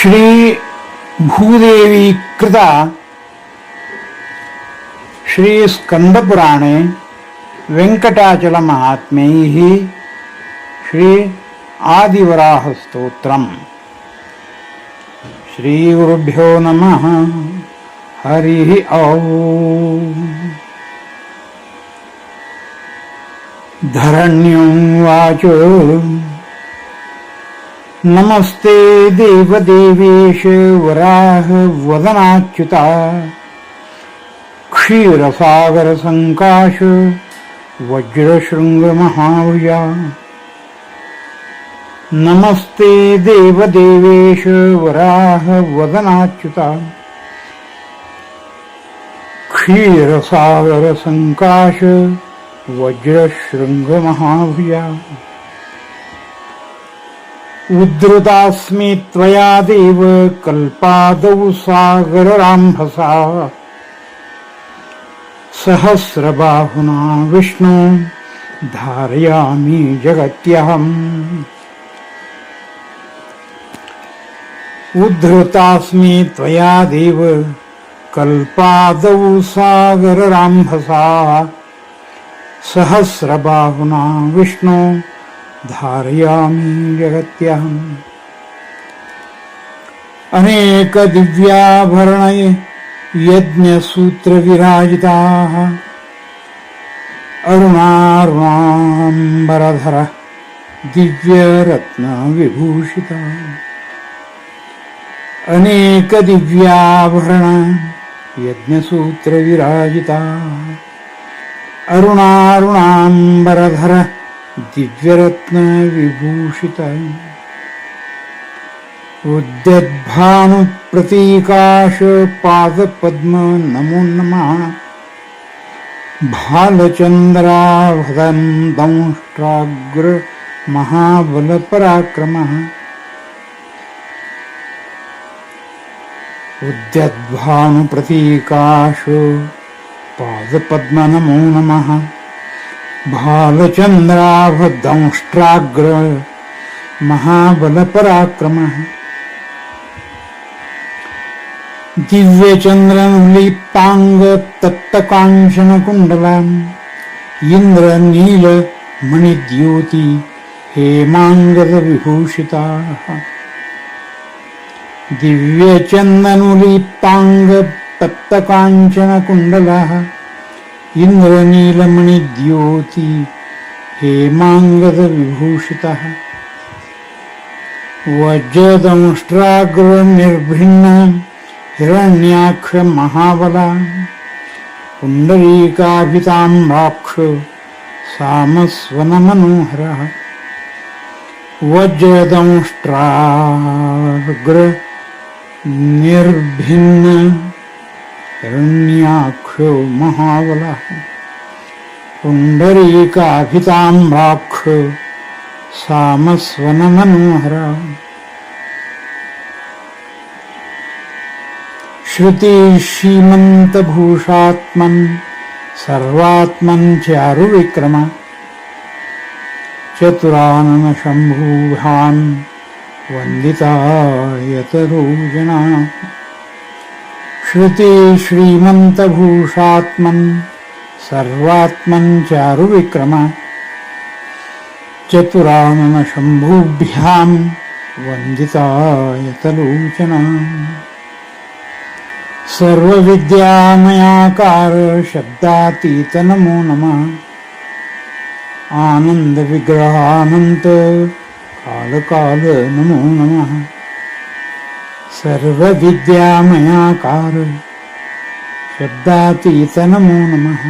श्री भूदेवी कृता श्री स्कंदपुराणे वेंकटाचल महात्म्यैः श्री आदिवराह स्तोत्रम्। श्री गुरुभ्यो नमः। हरिः ओम्। धरण्यं वाचो नमस्ते देवदेवेश वराह वदनाच्युता क्षीरसागर संकाश वज्रशृंग महाभुजा। नमस्ते देवदेवेश वराह वदनाच्युता क्षीरसागर संकाश वज्रशृंग महाभुजा। उद्धृतास्मि त्वया देव कल्पादौ सागरराम्भसा सहस्रबाहुना विष्णु धारयामि जगत्यहम्। उद्धृतास्मि त्वया देव कल्पादौ सागरराम्भसा सहस्रबाहुना विष्णु धारयामि जगत्यहम्। अनेक दिव्याभरण यज्ञसूत्र विराजिताः अरुणारुणाम्बरधर दिव्यरत्न विभूषिता। अनेक दिव्याभरण यज्ञसूत्र विराजिता अरुणारुणाम्बरधर दिव्यरत्न विभूषिता। उद्यद्भानु प्रतीकाश पादपद्म नमो नमः। भालचंद्राभदं दंष्ट्राग्र महाबल पराक्रमः। उद्यद्भानु प्रतीकाश पादपद्म नमो नमः। भालचंद्राभदंष्ट्राग्र महाबल पराक्रमः। दिव्यचंद्रनुलीप्तांग तप्तकांचन कुंडलाम् इंद्रनील मणिद्योति हेमांगद विभूषिताः। दिव्यचंदनुलीप्तांग तप्तकांचन कुंडलाः इंद्रनीलमणिद्योति हेमांगद विभूषितः। वज्रदंष्ट्राग्र निर्भिन्न हिरण्याक्ष महाबला पुंडरीकाभिताम्राक्ष सामस्वन मनोहरः। वज्रदंष्ट्राग्र निर्भिन्न हिरण्याक्ष महाबलः पुंडरीकाभिताम्राक्ष सामस्वन मनोहरः। श्रुति श्रीमंत भूषात्मन सर्वात्मन चारुविक्रम चतुरानन शंभुभान वंदितायतरोजना। श्रुति श्रीमंत भूषात्मन सर्वात्मन चारुविक्रम चतुरानन शंभुभ्यां वंदितायतलोचना। सर्वविद्यामयाकार शब्दातीत नमो नमः। आनंद विग्रहानंत काल काल नमो नमः। सर्वविद्यामयाकार शब्दातीत नमो नमः।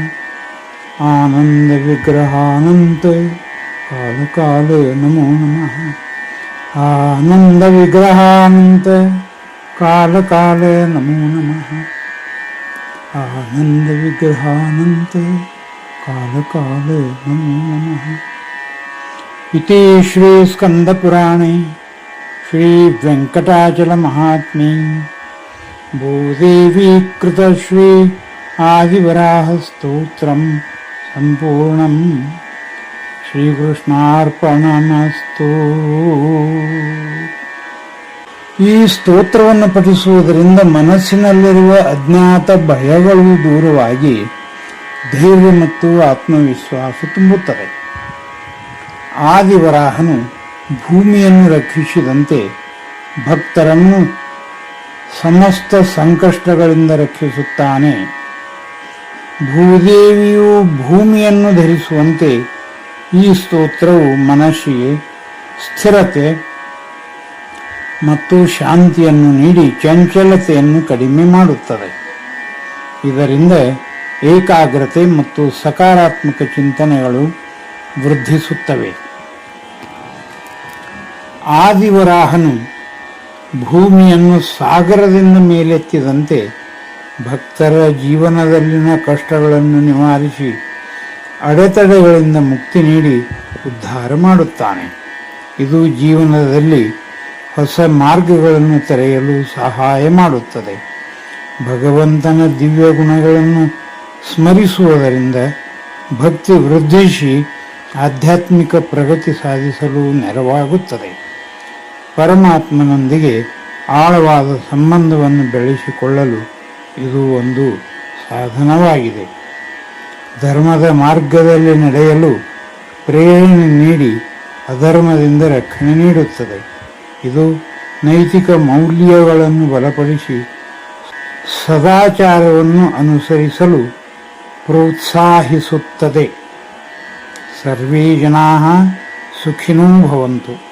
आनंद विग्रहानंत काल काल नमो नमः। आनंद विग्रहानंत काल काल नमो नमः। आनंद विग्रहानंत काल काल नमो नमः। इति श्री स्कंदपुराणे श्री वेंकटाचल महात्म्ये भूदेवी कृत श्री आदिवराह स्तोत्रम् संपूर्णम्। श्रीकृष्णार्पणमस्तु। ಈ ಸ್ತೋತ್ರವನ್ನು ಪಠಿಸುವುದರಿಂದ ಮನಸ್ಸಿನಲ್ಲಿರುವ ಅಜ್ಞಾತ ಭಯಗಳು ದೂರವಾಗಿ ಧೈರ್ಯ ಮತ್ತು ಆತ್ಮವಿಶ್ವಾಸ ತುಂಬುತ್ತದೆ. ಆದಿವರಾಹನು ಭೂಮಿಯನ್ನು ರಕ್ಷಿಸಿದಂತೆ ಭಕ್ತರನ್ನು ಸಮಸ್ತ ಸಂಕಷ್ಟಗಳಿಂದ ರಕ್ಷಿಸುತ್ತಾನೆ. ಭೂದೇವಿಯು ಭೂಮಿಯನ್ನು ಧರಿಸುವಂತೆ ಈ ಸ್ತೋತ್ರವು ಮನಸ್ಸಿಗೆ ಸ್ಥಿರತೆ ಮತ್ತು ಶಾಂತಿಯನ್ನು ನೀಡಿ ಚಂಚಲತೆಯನ್ನು ಕಡಿಮೆ ಮಾಡುತ್ತದೆ. ಇದರಿಂದ ಏಕಾಗ್ರತೆ ಮತ್ತು ಸಕಾರಾತ್ಮಕ ಚಿಂತನೆಗಳು ವೃದ್ಧಿಸುತ್ತವೆ. ಆದಿವರಾಹನು ಭೂಮಿಯನ್ನು ಸಾಗರದಿಂದ ಮೇಲೆತ್ತಿದಂತೆ ಭಕ್ತರ ಜೀವನದಲ್ಲಿನ ಕಷ್ಟಗಳನ್ನು ನಿವಾರಿಸಿ ಅಡೆತಡೆಗಳಿಂದ ಮುಕ್ತಿ ನೀಡಿ ಉದ್ಧಾರ ಮಾಡುತ್ತಾನೆ. ಇದು ಜೀವನದಲ್ಲಿ ಹೊಸ ಮಾರ್ಗಗಳನ್ನು ತೆರೆಯಲು ಸಹಾಯ ಮಾಡುತ್ತದೆ. ಭಗವಂತನ ದಿವ್ಯ ಗುಣಗಳನ್ನು ಸ್ಮರಿಸುವುದರಿಂದ ಭಕ್ತಿ ವೃದ್ಧಿಸಿ ಆಧ್ಯಾತ್ಮಿಕ ಪ್ರಗತಿ ಸಾಧಿಸಲು ನೆರವಾಗುತ್ತದೆ. ಪರಮಾತ್ಮನೊಂದಿಗೆ ಆಳವಾದ ಸಂಬಂಧವನ್ನು ಬೆಳೆಸಿಕೊಳ್ಳಲು ಇದು ಒಂದು ಸಾಧನವಾಗಿದೆ. ಧರ್ಮದ ಮಾರ್ಗದಲ್ಲಿ ನಡೆಯಲು ಪ್ರೇರಣೆ ನೀಡಿ ಅಧರ್ಮದಿಂದ ರಕ್ಷಣೆ ನೀಡುತ್ತದೆ. ಇದು ನೈತಿಕ ಮೌಲ್ಯಗಳನ್ನು ಬಲಪಡಿಸಿ ಸದಾಚಾರವನ್ನು ಅನುಸರಿಸಲು ಪ್ರೋತ್ಸಾಹಿಸುತ್ತದೆ. ಸರ್ವೇ ಜನಾಃ ಸುಖಿನೋ ಭವಂತು.